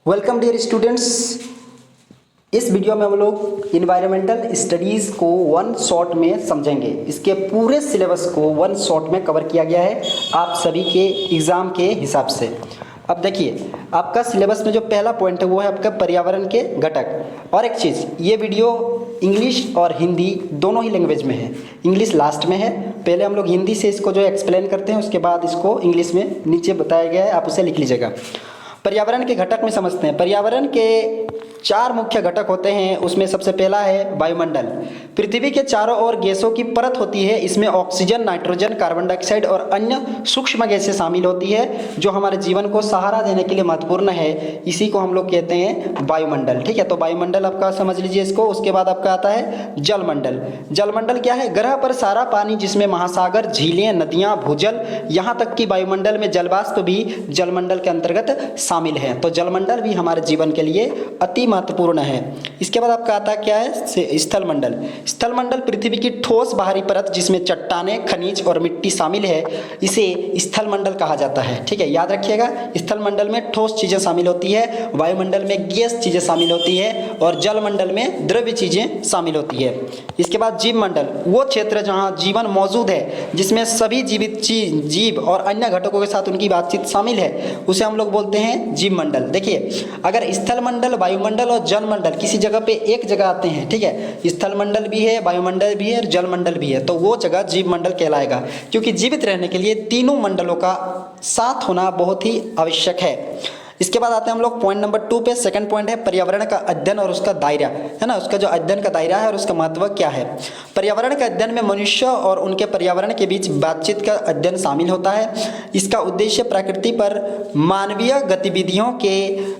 Welcome dear students. इस video में हम लोग इन्वायरमेंटल स्टडीज़ को वन शॉट में समझेंगे। इसके पूरे सिलेबस को वन शॉट में कवर किया गया है आप सभी के एग्ज़ाम के हिसाब से। अब देखिए, आपका सिलेबस में जो पहला पॉइंट है वो है आपका पर्यावरण के घटक। और एक चीज़, ये वीडियो इंग्लिश और हिंदी दोनों ही लैंग्वेज में है। इंग्लिश लास्ट में है, पहले हम लोग हिंदी से इसको जो एक्सप्लेन करते हैं, उसके बाद इसको इंग्लिश में नीचे बताया गया है, आप उसे लिख लीजिएगा। पर्यावरण के घटक में समझते हैं। पर्यावरण के चार मुख्य घटक होते हैं। उसमें सबसे पहला है वायुमंडल। पृथ्वी के चारों ओर गैसों की परत होती है। इसमें ऑक्सीजन, नाइट्रोजन, कार्बन डाइऑक्साइड और अन्य सूक्ष्म गैसें शामिल होती है जो हमारे जीवन को सहारा देने के लिए महत्वपूर्ण है। इसी को हम लोग कहते हैं वायुमंडल। ठीक है, तो वायुमंडल आपका समझ लीजिए इसको। उसके बाद आपका आता है जलमंडल। जलमंडल क्या है? ग्रह पर सारा पानी, जिसमें महासागर, झीलें, नदियाँ, भूजल, यहाँ तक कि वायुमंडल में जलवाष्प भी जलमंडल के अंतर्गत शामिल है। तो जलमंडल भी हमारे जीवन के लिए अति महत्वपूर्ण है। इसके बाद आपका आता क्या है? स्थलमंडल। स्थलमंडल पृथ्वी की ठोस बाहरी परत, जिसमें चट्टानें, खनिज और मिट्टी शामिल है, इसे स्थलमंडल कहा जाता है। ठीक है, याद रखिएगा, स्थलमंडल में ठोस चीज़ें शामिल होती है, वायुमंडल में गैस चीज़ें शामिल होती है और जलमंडल में द्रव्य चीज़ें शामिल होती है। इसके बाद जीवमंडल, वो क्षेत्र जहाँ जीवन मौजूद है, जिसमें सभी जीवित जीव और अन्य घटकों के साथ उनकी बातचीत शामिल है, उसे हम लोग बोलते हैं जीवमंडल। देखिए, अगर स्थलमंडल, वायुमंडल और जलमंडल किसी जगह पे एक जगह आते हैं, ठीक है, स्थलमंडल भी है, वायुमंडल भी है और जलमंडल भी है, तो वो जगह जीवमंडल कहलाएगा। क्योंकि जीवित रहने के लिए तीनों मंडलों का साथ होना बहुत ही आवश्यक है। इसके बाद आते हैं हम लोग पॉइंट नंबर 2 पे। सेकंड पॉइंट है पर्यावरण का अध्ययन और उसका दायरा, है ना, उसका जो अध्ययन का दायरा है और उसका महत्व क्या है। पर्यावरण के अध्ययन में मनुष्य और उनके पर्यावरण के बीच बातचीत का अध्ययन शामिल होता है। इसका उद्देश्य प्रकृति पर मानवीय गतिविधियों के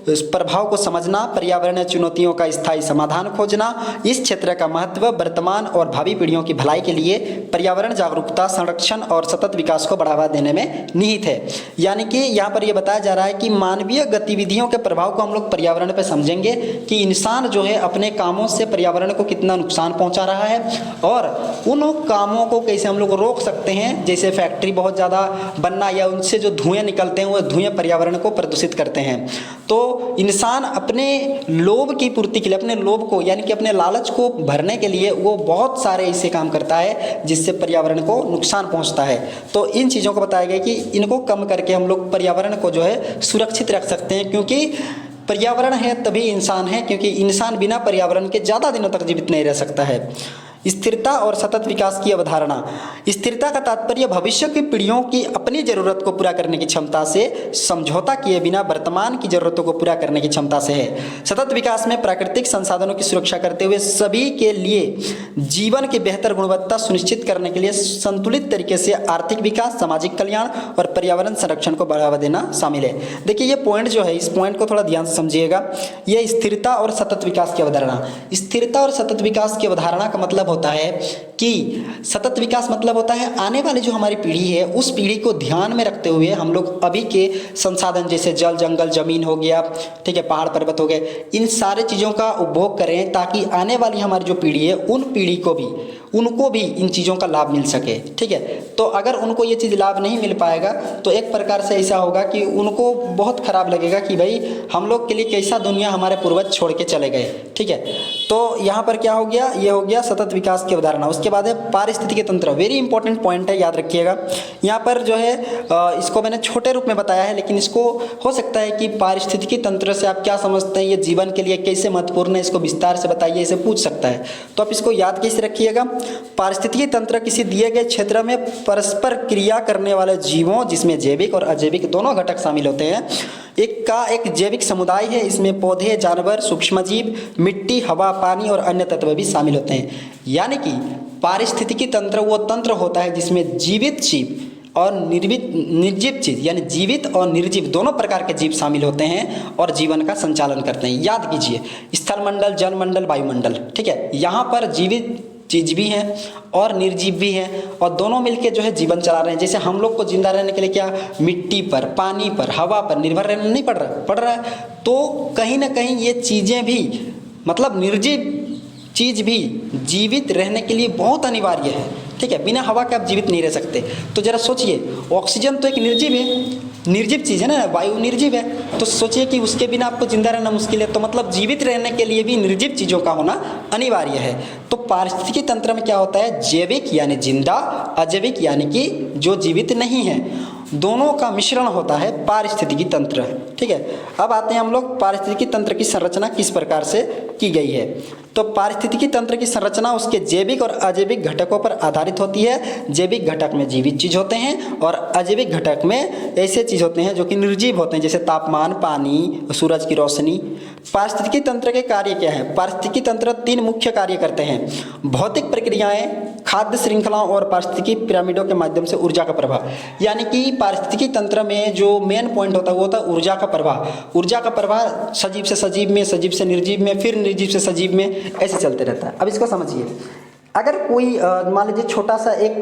प्रभाव को समझना, पर्यावरणीय चुनौतियों का स्थायी समाधान खोजना। इस क्षेत्र का महत्व वर्तमान और भावी पीढ़ियों की भलाई के लिए पर्यावरण जागरूकता, संरक्षण और सतत विकास को बढ़ावा देने में निहित है। यानी कि यहाँ पर यह बताया जा रहा है कि मानवीय गतिविधियों के प्रभाव को हम लोग पर्यावरण पर समझेंगे कि इंसान जो है अपने कामों से पर्यावरण को कितना नुकसान पहुंचा रहा है और उन कामों को कैसे हम लोग रोक सकते हैं। जैसे फैक्ट्री बहुत ज़्यादा बनना या उनसे जो धुएं निकलते हैं वो धुएं पर्यावरण को प्रदूषित करते हैं। तो इंसान अपने लोभ की पूर्ति के लिए, अपने लोभ को यानी कि अपने लालच को भरने के लिए वो बहुत सारे ऐसे काम करता है जिससे पर्यावरण को नुकसान पहुँचता है। तो इन चीज़ों को बताया गया कि इनको कम करके हम लोग पर्यावरण को जो है सुरक्षित रख सकते हैं। क्योंकि पर्यावरण है तभी इंसान है, क्योंकि इंसान बिना पर्यावरण के ज़्यादा दिनों तक जीवित नहीं रह सकता है। स्थिरता और सतत विकास की अवधारणा। स्थिरता का तात्पर्य भविष्य की पीढ़ियों की अपनी ज़रूरत को पूरा करने की क्षमता से समझौता किए बिना वर्तमान की ज़रूरतों को पूरा करने की क्षमता से है। सतत विकास में प्राकृतिक संसाधनों की सुरक्षा करते हुए सभी के लिए जीवन की बेहतर गुणवत्ता सुनिश्चित करने के लिए संतुलित तरीके से आर्थिक विकास, सामाजिक कल्याण और पर्यावरण संरक्षण को बढ़ावा देना शामिल है। देखिए, ये पॉइंट जो है, इस पॉइंट को थोड़ा ध्यान से समझिएगा। ये स्थिरता और सतत विकास की अवधारणा। स्थिरता और सतत विकास की अवधारणा का मतलब होता है कि सतत विकास मतलब होता है आने वाली जो हमारी पीढ़ी है उस पीढ़ी को ध्यान में रखते हुए हम लोग अभी के संसाधन जैसे जल, जंगल, जमीन हो गया, ठीक है, पहाड़ पर्वत हो गए, इन सारे चीज़ों का उपभोग करें ताकि आने वाली हमारी जो पीढ़ी है उन पीढ़ी को भी, उनको भी इन चीज़ों का लाभ मिल सके। ठीक है, तो अगर उनको ये चीज़ लाभ नहीं मिल पाएगा तो एक प्रकार से ऐसा होगा कि उनको बहुत खराब लगेगा कि भाई हम लोग के लिए कैसा दुनिया हमारे पूर्वज छोड़ के चले गए। ठीक है, तो यहाँ पर क्या हो गया? ये हो गया सतत विकास की अवधारणा। उसके बाद है पारिस्थितिकी तंत्र। वेरी इंपॉर्टेंट पॉइंट है, याद रखिएगा। यहाँ पर जो है इसको मैंने छोटे रूप में बताया है, लेकिन इसको हो सकता है कि पारिस्थितिकी तंत्र से आप क्या समझते हैं, ये जीवन के लिए कैसे महत्वपूर्ण है, इसको विस्तार से बताइए, इसे पूछ सकता है। तो आप इसको याद कैसे रखिएगा? पारिस्थितिकी तंत्र किसी दिए गए क्षेत्र में परस्पर क्रिया करने वाले जीवों, जिसमें जैविक और अजैविक दोनों घटक शामिल होते हैं, एक जैविक समुदाय है। इसमें पौधे, जानवर, सूक्ष्मजीव, मिट्टी, हवा, पानी और अन्य तत्व भी शामिल होते हैं। यानी कि पारिस्थितिकी तंत्र वो तंत्र होता है जिसमें जीवित जीव और निर्जीव चीज, यानी जीवित और निर्जीव दोनों प्रकार के जीव शामिल होते हैं और जीवन का संचालन करते हैं। याद कीजिए, स्थलमंडल, जलमंडल, वायुमंडल। ठीक है, यहाँ पर जीवित चीज भी हैं और निर्जीव भी हैं और दोनों मिलके जो है जीवन चला रहे हैं। जैसे हम लोग को जिंदा रहने के लिए क्या मिट्टी पर, पानी पर, हवा पर निर्भर रहना नहीं पड़ रहा है। तो कहीं ना कहीं ये चीज़ें भी, मतलब निर्जीव चीज़ भी जीवित रहने के लिए बहुत अनिवार्य है। ठीक है, बिना हवा के आप जीवित नहीं रह सकते। तो जरा सोचिए, ऑक्सीजन तो एक निर्जीव है, निर्जीव चीज़ है ना, वायु निर्जीव है, तो सोचिए कि उसके बिना आपको जिंदा रहना मुश्किल है। तो मतलब जीवित रहने के लिए भी निर्जीव चीज़ों का होना अनिवार्य है। तो पारिस्थितिकी तंत्र में क्या होता है, जैविक यानी जिंदा, अजैविक यानी कि जो जीवित नहीं है, दोनों का मिश्रण होता है पारिस्थितिकी तंत्र। ठीक है, अब आते हैं हम लोग पारिस्थितिकी तंत्र की संरचना किस प्रकार से की गई है। तो पारिस्थितिकी तंत्र की संरचना उसके जैविक और अजैविक घटकों पर आधारित होती है। जैविक घटक में जीवित चीज होते हैं और अजैविक घटक में ऐसे चीज होते हैं जो कि निर्जीव होते हैं, जैसे तापमान, पानी, सूरज की रोशनी। पारिस्थितिकी तंत्र के कार्य क्या है? पारिस्थितिकी तंत्र 3 मुख्य कार्य करते हैं: भौतिक प्रक्रियाएं, खाद्य श्रृंखलाओं और पारिस्थितिकी पिरामिडों के माध्यम से ऊर्जा का प्रवाह। यानी कि पारिस्थितिकी तंत्र में जो मेन पॉइंट होता है वो होता है ऊर्जा का प्रवाह। ऊर्जा का प्रवाह सजीव से सजीव में, सजीव से निर्जीव में, फिर निर्जीव से सजीव में, ऐसे चलते रहता है। अब इसको समझिए, अगर कोई मान लीजिए छोटा सा एक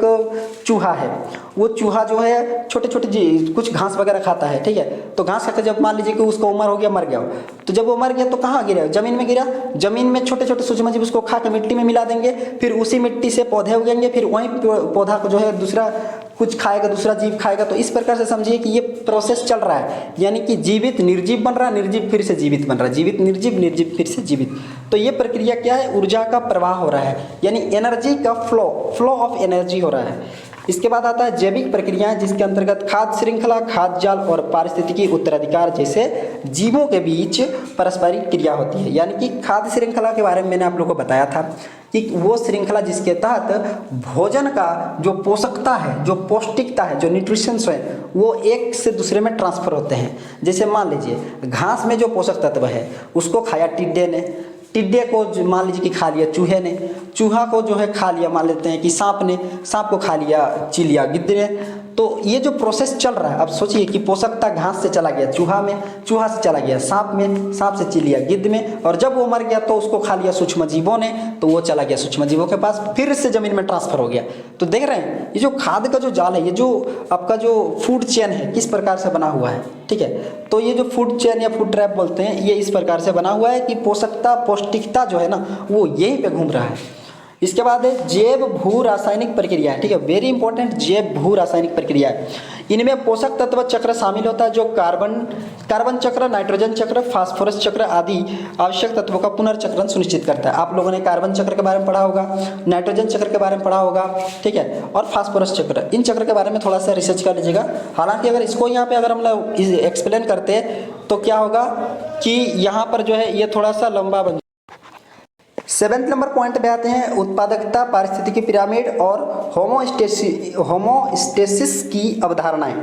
चूहा है, वो चूहा जो है छोटे छोटे कुछ घास वगैरह खाता है, ठीक है। तो घास खाकर जब मान लीजिए कि उसको उम्र हो गया, मर गया, तो जब वो मर गया तो कहाँ गिरा? जमीन में गिरा। जमीन में छोटे छोटे सूक्ष्म जीव उसको खा के मिट्टी में मिला देंगे, फिर उसी मिट्टी से पौधे उगेंगे, फिर वहीं पौधा को जो है दूसरा कुछ खाएगा, दूसरा जीव खाएगा। तो इस प्रकार से समझिए कि ये प्रोसेस चल रहा है, यानी कि जीवित निर्जीव बन रहा है, निर्जीव फिर से जीवित बन रहा है, जीवित निर्जीव, निर्जीव फिर से जीवित। तो ये प्रक्रिया क्या है? ऊर्जा का प्रवाह हो रहा है, यानी एनर्जी का फ्लो ऑफ एनर्जी हो रहा है। इसके बाद आता है जैविक प्रक्रियाएं, जिसके अंतर्गत खाद्य श्रृंखला, खाद्य जाल और पारिस्थितिकी उत्तराधिकार जैसे जीवों के बीच पारस्परिक क्रिया होती है। यानी कि खाद्य श्रृंखला के बारे में मैंने आप लोगों को बताया था कि वो श्रृंखला जिसके तहत भोजन का जो पोषकता है, जो पौष्टिकता है, जो न्यूट्रिशंस है, वो एक से दूसरे में ट्रांसफर होते हैं। जैसे मान लीजिए घास में जो पोषक तत्व है उसको खाया टिड्डे ने, टिड्डे को मान लीजिए कि खा लिया चूहे ने, चूहा को जो है खा लिया मान लेते हैं कि सांप ने, सांप को खा लिया चिड़िया, गिद्ध ने। तो ये जो प्रोसेस चल रहा है, अब सोचिए कि पोषकता घास से चला गया चूहा में, चूहा से चला गया सांप में, सांप से चिड़िया गिद्ध में, और जब वो मर गया तो उसको खा लिया सूक्ष्म जीवों ने, तो वो चला गया सूक्ष्म जीवों के पास, फिर से जमीन में ट्रांसफर हो गया। तो देख रहे हैं ये जो खाद्य का जो जाल है, ये जो आपका जो फूड चेन है किस प्रकार से बना हुआ है, ठीक है। तो ये जो फूड चेन या फूड ट्रैप बोलते हैं, ये इस प्रकार से बना हुआ है कि पोषकता, पौष्टिकता जो है ना वो यहीं पे घूम रहा है। इसके बाद है जैव भू रासायनिक प्रक्रिया, ठीक है, वेरी इंपॉर्टेंट, जैव भू रासायनिक प्रक्रिया है। इनमें पोषक तत्व चक्र शामिल होता है, जो कार्बन चक्र, नाइट्रोजन चक्र, फास्फोरस चक्र आदि आवश्यक तत्वों का पुनर्चक्रण सुनिश्चित करता है। आप लोगों ने कार्बन चक्र के बारे में पढ़ा होगा, नाइट्रोजन चक्र के बारे में पढ़ा होगा, ठीक है, और फास्फोरस चक्र, इन चक्र के बारे में थोड़ा सा रिसर्च कर लीजिएगा। हालांकि अगर इसको यहाँ पे अगर हम लोग एक्सप्लेन करते तो क्या होगा कि यहाँ पर जो है ये थोड़ा सा लंबा बन। 7वें नंबर पॉइंट पे आते हैं उत्पादकता, पारिस्थितिकी पिरामिड और होमोस्टेसिस की अवधारणाएं।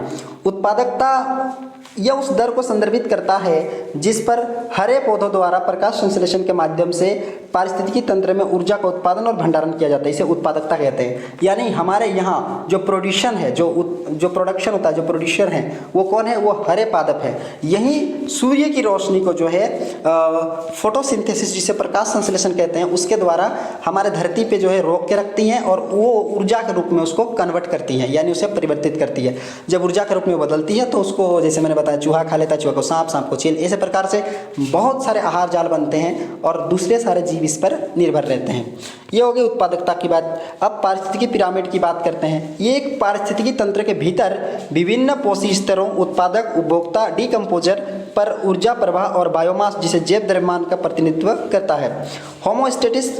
उत्पादकता यह उस दर को संदर्भित करता है जिस पर हरे पौधों द्वारा प्रकाश संश्लेषण के माध्यम से पारिस्थितिकी तंत्र में ऊर्जा का उत्पादन और भंडारण किया जाता है, इसे उत्पादकता कहते हैं। यानी हमारे यहाँ जो प्रोड्यूशन है, जो प्रोडक्शन होता है, जो प्रोड्यूसर हैं वो कौन है? वो हरे पादप है। यही सूर्य की रोशनी को जो है फोटोसिंथेसिस, जिसे प्रकाश संश्लेषण कहते हैं, उसके द्वारा हमारे धरती पे जो है रोक के रखती हैं और वो ऊर्जा के रूप में उसको कन्वर्ट करती हैं, यानी उसे परिवर्तित करती है। जब ऊर्जा के रूप में बदलती है तो उसको, जैसे मैंने बताया, चूहा खा लेता है, चूहा को सांप, सांप को चील, ऐसे प्रकार से बहुत सारे आहार जाल बनते हैं और दूसरे सारे जीव इस पर निर्भर रहते हैं। ये हो गई उत्पादकता की बात। अब पारिस्थितिकी पिरामिड की बात करते हैं। ये एक पारिस्थितिकी तंत्र के भीतर विभिन्न पोषी स्तरों, उत्पादक, उपभोक्ता, डिकम्पोजर पर ऊर्जा प्रवाह और बायोमास, जिसे जैव द्रव्यमान का प्रतिनिधित्व करता है। होमोस्टेटिस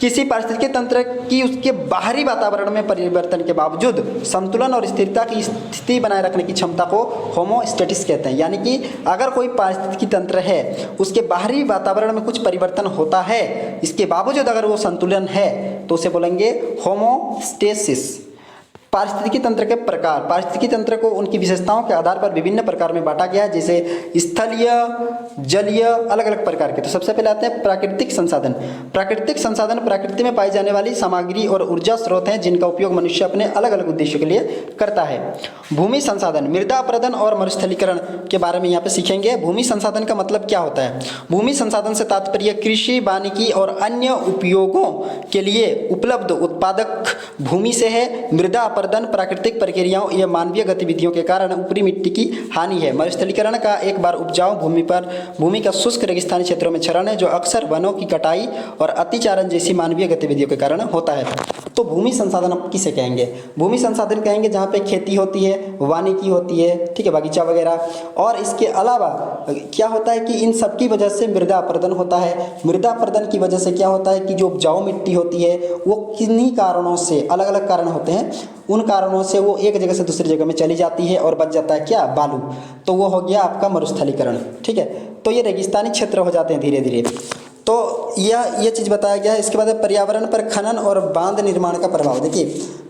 किसी पारिस्थितिकी तंत्र की उसके बाहरी वातावरण में परिवर्तन के बावजूद संतुलन और स्थिरता की स्थिति बनाए रखने की क्षमता को होमोस्टेटिस कहते हैं। यानी कि अगर कोई पारिस्थितिकी तंत्र है, उसके बाहरी वातावरण में कुछ परिवर्तन होता है, इसके बावजूद अगर वो संतुलन है तो उसे बोलेंगे होमोस्टेसिस। पारिस्थितिकी तंत्र के प्रकार, पारिस्थितिकी तंत्र को उनकी विशेषताओं के आधार पर विभिन्न प्रकार में बांटा गया है, जैसे स्थलीय, जलीय, अलग अलग प्रकार के। तो सबसे पहले आते हैं प्राकृतिक संसाधन। प्राकृतिक संसाधन प्रकृति में पाई जाने वाली सामग्री और ऊर्जा स्रोत हैं जिनका उपयोग मनुष्य अपने अलग अलग उद्देश्यों के लिए करता है। भूमि संसाधन, मृदा अपरदन और मरुस्थलीकरण के बारे में यहाँ पे सीखेंगे। भूमि संसाधन का मतलब क्या होता है? भूमि संसाधन से तात्पर्य कृषि, वानिकी और अन्य उपयोगों के लिए उपलब्ध उत्पादक भूमि से है। मृदा अपरदन प्राकृतिक प्रक्रियाओं या मानवीय गतिविधियों के कारण ऊपरी मिट्टी की हानि है। मरुस्थलीकरण का एक बार उपजाऊ भूमि का शुष्क रेगिस्तानी क्षेत्रों में क्षरण है, जो अक्सर वनों की कटाई और अतिचारण जैसी मानवीय गतिविधियों के कारण होता है। तो भूमि संसाधन आप किसे कहेंगे? भूमि संसाधन कहेंगे जहाँ पे खेती होती है, वानिकी होती है, ठीक है, बगीचा वगैरह। और इसके अलावा क्या होता है कि इन सब की वजह से मृदा अपरदन होता है। मृदा अपरदन की वजह से क्या होता है कि जो उपजाऊ मिट्टी होती है वो किन्हीं कारणों से, अलग अलग कारण होते हैं, उन कारणों से वो एक जगह से दूसरी जगह में चली जाती है और बच जाता है क्या? बालू। तो वो हो गया आपका मरुस्थलीकरण, ठीक है। तो ये रेगिस्तानी क्षेत्र हो जाते हैं धीरे धीरे। तो ये चीज़ बताया गया है। इसके बाद पर्यावरण पर खनन और बांध निर्माण का प्रभाव। देखिए,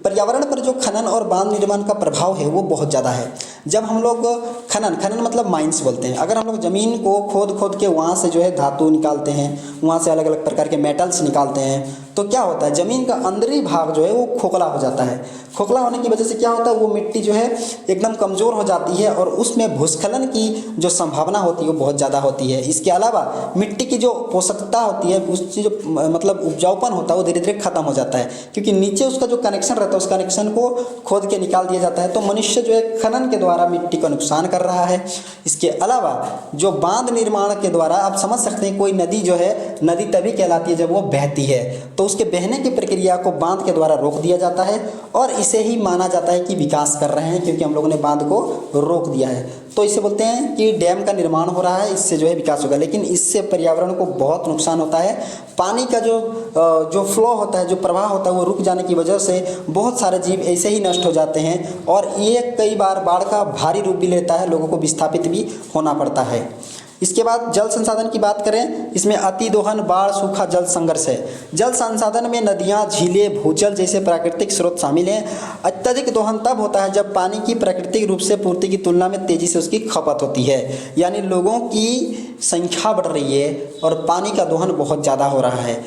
पर्यावरण पर जो खनन और बांध निर्माण का प्रभाव है वो बहुत ज़्यादा है। जब हम लोग खनन मतलब माइंस बोलते हैं, अगर हम लोग ज़मीन को खोद के वहाँ से जो है धातु निकालते हैं, वहाँ से अलग अलग प्रकार के मेटल्स निकालते हैं, तो क्या होता है, ज़मीन का अंदरी भाग जो है वो खोखला हो जाता है। खोखला होने की वजह से क्या होता है, वो मिट्टी जो है एकदम कमज़ोर हो जाती है और उसमें भूस्खलन की जो संभावना होती है वो बहुत ज़्यादा होती है। इसके अलावा मिट्टी की जो पोषकता होती है, उसकी जो मतलब उपजाऊपन होता है वो धीरे धीरे खत्म हो जाता है, क्योंकि नीचे उसका जो कनेक्शन रहता है उस कनेक्शन को खोद के निकाल दिया जाता है। तो मनुष्य जो है खनन के द्वारा मिट्टी को नुकसान कर रहा है। इसके अलावा जो बांध निर्माण के द्वारा, आप समझ सकते हैं, कोई नदी जो है, नदी तभी कहलाती है जब वो बहती है, तो उसके बहने की प्रक्रिया को बांध के द्वारा रोक दिया जाता है और इसे ही माना जाता है कि विकास कर रहे हैं, क्योंकि हम लोगों ने बांध को रोक दिया है। तो इसे बोलते हैं कि डैम का निर्माण हो रहा है, इससे जो है विकास होगा। लेकिन इससे पर्यावरण को बहुत नुकसान होता है। पानी का जो फ्लो होता है, जो प्रवाह होता है, वो रुक जाने की वजह से बहुत सारे जीव ऐसे ही नष्ट हो जाते हैं और ये कई बार बाढ़ का भारी रूप भी लेता है, लोगों को विस्थापित भी होना पड़ता है। इसके बाद जल संसाधन की बात करें, इसमें अतिदोहन, बाढ़, सूखा, जल संघर्ष है। जल संसाधन में नदियाँ, झीलें, भूजल जैसे प्राकृतिक स्रोत शामिल हैं। अत्यधिक दोहन तब होता है जब पानी की प्राकृतिक रूप से पूर्ति की तुलना में तेज़ी से उसकी खपत होती है, यानी लोगों की संख्या बढ़ रही है और पानी का दोहन बहुत ज़्यादा हो रहा है।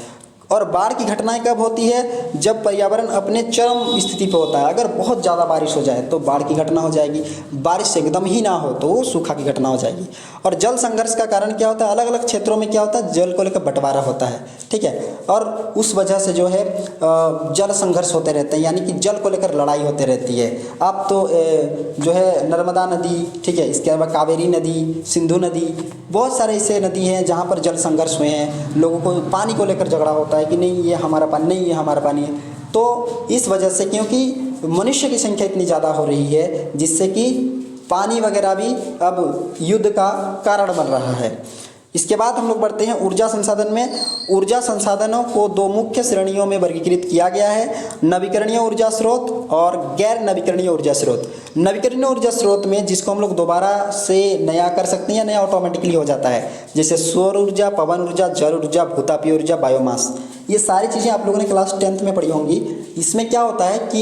और बाढ़ की घटनाएं कब होती है? जब पर्यावरण अपने चरम स्थिति पर होता है। अगर बहुत ज़्यादा बारिश हो जाए तो बाढ़ की घटना हो जाएगी, बारिश एकदम ही ना हो तो सूखा की घटना हो जाएगी। और जल संघर्ष का कारण क्या होता है? अलग अलग क्षेत्रों में क्या होता है, जल को लेकर बंटवारा होता है, ठीक है, और उस वजह से जो है जल संघर्ष होते रहते हैं, यानी कि जल को लेकर लड़ाई होती रहती है। आप तो जो है नर्मदा नदी, ठीक है, इसके अलावा कावेरी नदी, सिंधु नदी, बहुत सारे ऐसे नदी हैं जहाँ पर जल संघर्ष हुए हैं। लोगों को पानी को लेकर झगड़ा होता है कि नहीं ये हमारा पानी, नहीं ये हमारा पानी है। तो इस वजह से, क्योंकि मनुष्य की संख्या इतनी ज़्यादा हो रही है, जिससे कि पानी वगैरह भी अब युद्ध का कारण बन रहा है। इसके बाद हम लोग बढ़ते हैं ऊर्जा संसाधन में। ऊर्जा संसाधनों को दो मुख्य श्रेणियों में वर्गीकृत किया गया है, नवीकरणीय ऊर्जा स्रोत और गैर नवीकरणीय ऊर्जा स्रोत। नवीकरणीय ऊर्जा स्रोत में जिसको हम लोग दोबारा से नया कर सकते हैं या नया ऑटोमेटिकली हो जाता है, जैसे सौर ऊर्जा, पवन ऊर्जा, जल ऊर्जा, भूतापीय ऊर्जा, बायोमास। ये सारी चीज़ें आप लोगों ने क्लास 10th में पढ़ी होंगी। इसमें क्या होता है कि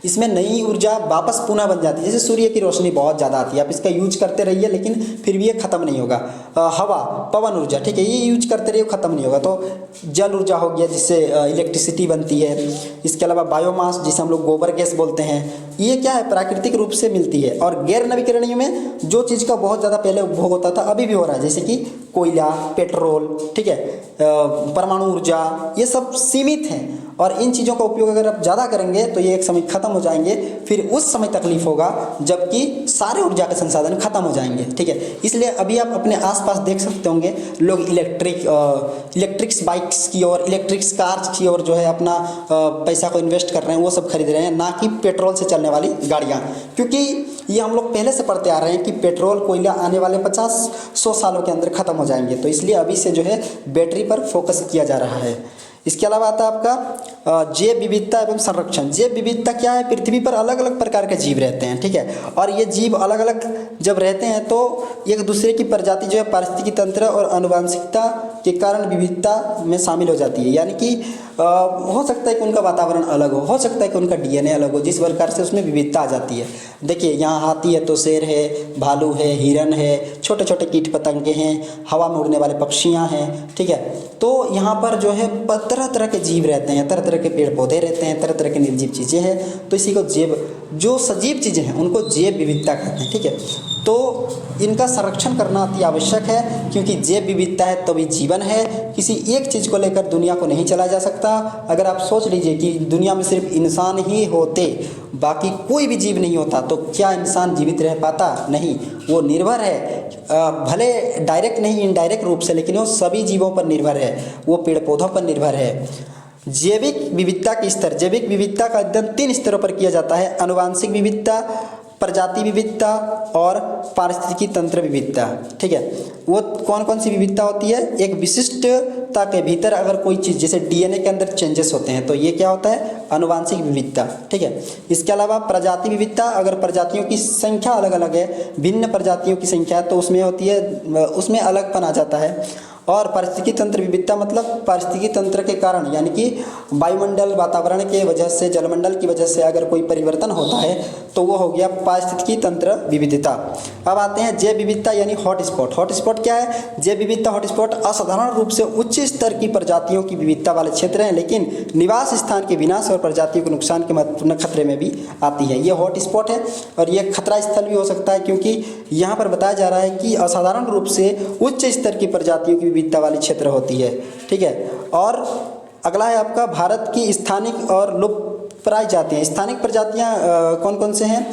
इसमें नई ऊर्जा वापस पुनः बन जाती है। जैसे सूर्य की रोशनी बहुत ज़्यादा आती है, आप इसका यूज करते रहिए लेकिन फिर भी ये ख़त्म नहीं होगा। हवा, पवन ऊर्जा, ठीक है, ये यूज करते रहिए, ख़त्म नहीं होगा। तो जल ऊर्जा हो गया जिससे इलेक्ट्रिसिटी बनती है। इसके अलावा बायोमास, जिसे हम लोग गोबर गैस बोलते हैं, ये क्या है, प्राकृतिक रूप से मिलती है। और गैर नवीकरणीय में जो चीज़ का बहुत ज़्यादा पहले उपभोग होता था अभी भी हो रहा है, जैसे कि कोयला, पेट्रोल, ठीक है, परमाणु ऊर्जा, ये सब सीमित हैं। और इन चीज़ों का उपयोग अगर आप ज़्यादा करेंगे तो ये एक समय ख़त्म हो जाएंगे, फिर उस समय तकलीफ होगा जबकि सारे ऊर्जा के संसाधन खत्म हो जाएंगे, ठीक है। इसलिए अभी आप अपने आसपास देख सकते होंगे लोग इलेक्ट्रिक्स बाइक्स की और इलेक्ट्रिक्स कार्स की और जो है अपना पैसा को इन्वेस्ट कर रहे हैं, वो सब खरीद रहे हैं, ना कि पेट्रोल से चलने वाली गाड़ियाँ। क्योंकि ये हम लोग पहले से पढ़ते आ रहे हैं कि पेट्रोल, कोयला आने वाले 50-100 सालों के अंदर ख़त्म हो जाएंगे। तो इसलिए अभी से जो है बैटरी पर फोकस किया जा रहा है। इसके अलावा आता है आपका जैव विविधता एवं संरक्षण। जैव विविधता क्या है? पृथ्वी पर अलग अलग प्रकार के जीव रहते हैं, ठीक है, और ये जीव अलग अलग जब रहते हैं तो एक दूसरे की प्रजाति जो है पारिस्थितिकी तंत्र और आनुवंशिकता के कारण विविधता में शामिल हो जाती है। यानी कि हो सकता है कि उनका वातावरण अलग हो सकता है कि उनका डीएनए अलग हो, जिस प्रकार से उसमें विविधता आ जाती है। देखिए, यहाँ हाथी है तो शेर है, भालू है, हिरन है, छोटे छोटे कीट पतंगे हैं, हवा में उड़ने वाले पक्षियाँ हैं, ठीक है। तो यहाँ पर जो है तरह तरह के जीव रहते हैं, तरह तरह के पेड़ पौधे रहते हैं, तरह तरह के निर्जीव चीज़ें हैं। तो इसी को जो सजीव चीज़ें हैं उनको जैव विविधता कहते हैं, ठीक है। तो इनका संरक्षण करना अति आवश्यक है, क्योंकि जैव विविधता है तभी जीवन है। किसी एक चीज़ को लेकर दुनिया को नहीं चलाया जा सकता। अगर आप सोच लीजिए कि दुनिया में सिर्फ इंसान ही होते, बाकी कोई भी जीव नहीं होता, तो क्या इंसान जीवित रह पाता? नहीं। वो निर्भर है, भले डायरेक्ट नहीं इनडायरेक्ट रूप से, लेकिन वो सभी जीवों पर निर्भर है, वो पेड़ पौधों पर निर्भर है। जैविक विविधता के स्तर, जैविक विविधता का अध्ययन 3 स्तरों पर किया जाता है: आनुवांशिक विविधता, प्रजाति विविधता और पारिस्थितिकी तंत्र विविधता। ठीक है, वो कौन कौन सी विविधता होती है? एक विशिष्टता के भीतर अगर कोई चीज़, जैसे डीएनए के अंदर चेंजेस होते हैं, तो ये क्या होता है? आनुवांशिक विविधता। ठीक है, इसके अलावा प्रजाति विविधता, अगर प्रजातियों की संख्या अलग अलग है, भिन्न प्रजातियों की संख्या है, तो उसमें होती है, उसमें अलगपन आ जाता है। और पारिस्थितिकी तंत्र विविधता मतलब पारिस्थितिकी तंत्र के कारण, यानी कि वायुमंडल, वातावरण के वजह से, जलमंडल की वजह से अगर कोई परिवर्तन होता है तो वो हो गया पारिस्थितिकी तंत्र विविधता। अब आते हैं जैव विविधता यानी हॉटस्पॉट। हॉटस्पॉट क्या है? जैव विविधता हॉटस्पॉट असाधारण रूप से उच्च स्तर की प्रजातियों की विविधता वाले क्षेत्र हैं, लेकिन निवास स्थान के विनाश और प्रजातियों के नुकसान के महत्वपूर्ण खतरे में भी आती है। ये हॉटस्पॉट है और ये खतरा स्थल भी हो सकता है, क्योंकि यहाँ पर बताया जा रहा है कि असाधारण रूप से उच्च स्तर की प्रजातियों की विविधता वाली क्षेत्र होती है। ठीक है, और अगला है आपका भारत की स्थानिक और लुप्तप्राय जातियाँ। स्थानिक प्रजातियाँ कौन कौन से हैं?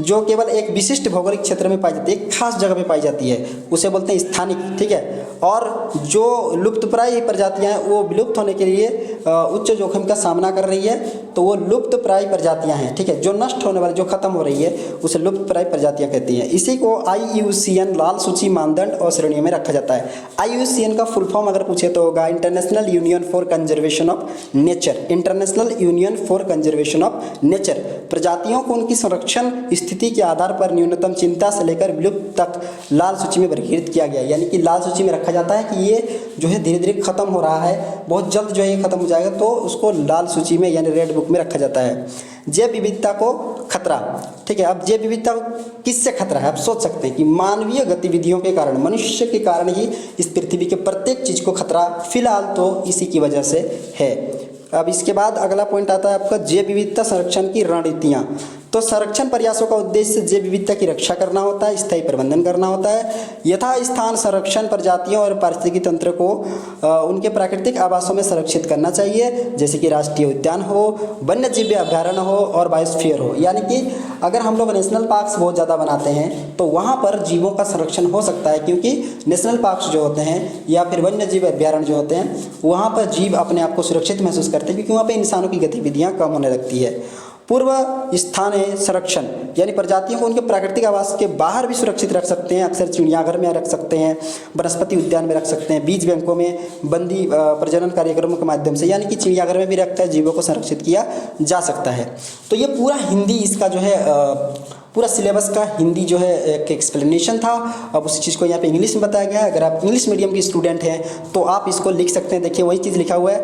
जो केवल एक विशिष्ट भौगोलिक क्षेत्र में पाई जाती है, एक खास जगह पे पाई जाती है, उसे बोलते हैं स्थानिक। ठीक है, और जो लुप्तप्राय प्रजातियां हैं वो विलुप्त होने के लिए उच्च जोखिम का सामना कर रही है, तो वो लुप्तप्राय प्रजातियां हैं। ठीक है, जो नष्ट होने वाली, जो खत्म हो रही है, उसे लुप्तप्राय प्रजातियां कहती हैं। इसी को IUCN लाल सूची मानदंड और श्रेणियों में रखा जाता है। IUCN का फुल फॉर्म अगर पूछे तो होगा international union for conservation of nature. International union for conservation of nature प्रजातियों को उनकी संरक्षण स्थिति के आधार पर न्यूनतम चिंता से लेकर विलुप्त तक लाल सूची में वर्गीकृत किया गया। यानी कि लाल सूची में रखा जाता है कि ये जो है धीरे धीरे खत्म हो रहा है, बहुत जल्द जो है ये खत्म हो जाएगा, तो उसको लाल सूची में यानी रेड बुक में रखा जाता है। जैव विविधता को खतरा। ठीक है, अब जैव विविधता किससे खतरा है? आप सोच सकते हैं कि मानवीय गतिविधियों के कारण, मनुष्य के कारण ही इस पृथ्वी के प्रत्येक चीज को खतरा फिलहाल तो इसी की वजह से है। अब इसके बाद अगला पॉइंट आता है आपका जैव विविधता संरक्षण की रणनीतियाँ। तो संरक्षण प्रयासों का उद्देश्य जैव विविधता की रक्षा करना होता है, स्थायी प्रबंधन करना होता है, यथा स्थान संरक्षण प्रजातियों और पारिस्थितिकी तंत्र को उनके प्राकृतिक आवासों में संरक्षित करना चाहिए, जैसे कि राष्ट्रीय उद्यान हो, वन्य जीव अभ्यारण्य हो और बायोस्फीयर हो। यानी कि अगर हम लोग नेशनल पार्क्स बहुत ज़्यादा बनाते हैं तो वहाँ पर जीवों का संरक्षण हो सकता है, क्योंकि नेशनल पार्क्स जो होते हैं या फिर वन्य जीव अभ्यारण्य जो होते हैं, वहाँ पर जीव अपने आप को सुरक्षित महसूस करते हैं, क्योंकि वहाँ पर इंसानों की गतिविधियाँ कम होने लगती है। पूर्व स्थानीय संरक्षण यानी प्रजातियों को उनके प्राकृतिक आवास के बाहर भी सुरक्षित रख सकते हैं। अक्सर चिड़ियाघर में रख सकते हैं, वनस्पति उद्यान में रख सकते हैं, बीज बैंकों में बंदी प्रजनन कार्यक्रमों के माध्यम से, यानी कि चिड़ियाघर में भी रखकर जीवों को संरक्षित किया जा सकता है। तो ये पूरा हिंदी इसका जो है पूरा सिलेबस का हिंदी जो है एक एक्सप्लेनेशन था। अब उसी चीज़ को यहाँ पे इंग्लिश में बताया गया है। अगर आप इंग्लिश मीडियम के स्टूडेंट हैं तो आप इसको लिख सकते हैं। देखिए वही चीज़ लिखा हुआ है,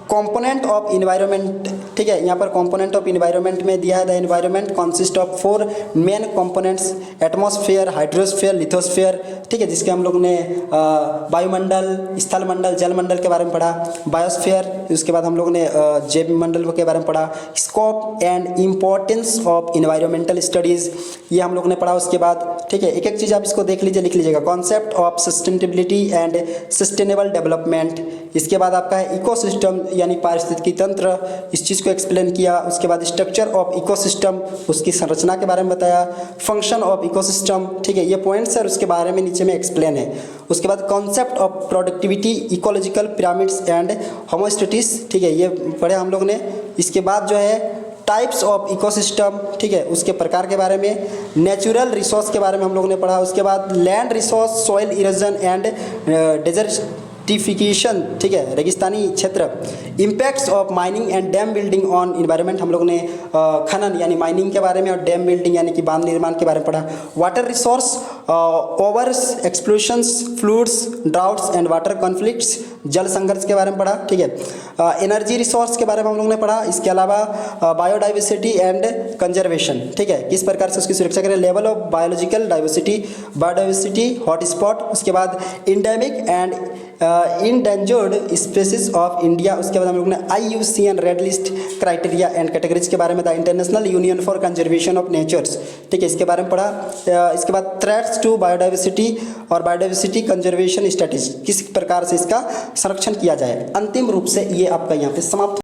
कंपोनेंट ऑफ इन्वायरमेंट। ठीक है, यहाँ पर कंपोनेंट ऑफ इन्वायरमेंट में दिया है the environment consist of 4 main components, atmosphere, hydrosphere, lithosphere. ठीक है, जिसके हम लोग ने वायुमंडल, स्थल मंडल, जलमंडल के बारे में पढ़ा, बायोस्फेयर, उसके बाद हम लोग ने जैव मंडल के बारे में पढ़ा, scope and importance of environmental studies ये हम लोग ने पढ़ा। उसके बाद ठीक है, एक एक चीज़ आप इसको देख लीजिए, लिख लीजिएगा, concept of sustainability and sustainable development. इसके बाद आपका है इकोसिस्टम यानी पारिस्थितिकी तंत्र, इस चीज़ को एक्सप्लेन किया। उसके बाद स्ट्रक्चर ऑफ इकोसिस्टम, उसकी संरचना के बारे में बताया, फंक्शन ऑफ इकोसिस्टम। ठीक है, ये पॉइंट्स है, उसके बारे में नीचे में एक्सप्लेन है। उसके बाद concept of productivity, ecological pyramids and homeostasis. ठीक है, ये पढ़े हम लोग ने। इसके बाद जो है टाइप्स ऑफ इकोसिस्टम, ठीक है, उसके प्रकार के बारे में, नेचुरल रिसोर्स के बारे में हम लोग ने पढ़ा। उसके बाद land resource, soil erosion and desertification, ठीक है, रेगिस्तानी क्षेत्र, impacts of mining and dam building on environment हम लोग ने खनन यानी माइनिंग के बारे में और डैम बिल्डिंग यानी कि बांध निर्माण के बारे में पढ़ा। वाटर रिसोर्स, ओवर्स explosions, floods, droughts and water conflicts, जल संघर्ष के बारे में पढ़ा। ठीक है, एनर्जी रिसोर्स के बारे में हम लोग ने पढ़ा। इसके अलावा बायोडाइवर्सिटी एंड कंजर्वेशन, ठीक है, किस प्रकार से उसकी सुरक्षा करें, level of biological diversity, biodiversity, hotspot. उसके बाद endemic and endangered species of India. उसके बाद हम लोग ने IUCN red list criteria and categories के बारे में था, international union for conservation of natures. ठीक है, इसके बारे में पढ़ा। इसके बाद थ्रेट्स टू बायोडाइवर्सिटी और बायोडाइवर्सिटी कंजर्वेशन स्ट्रेटेजी, किस प्रकार से इसका संरक्षण किया जाए। अंतिम रूप से ये आपका यहाँ पे समाप्त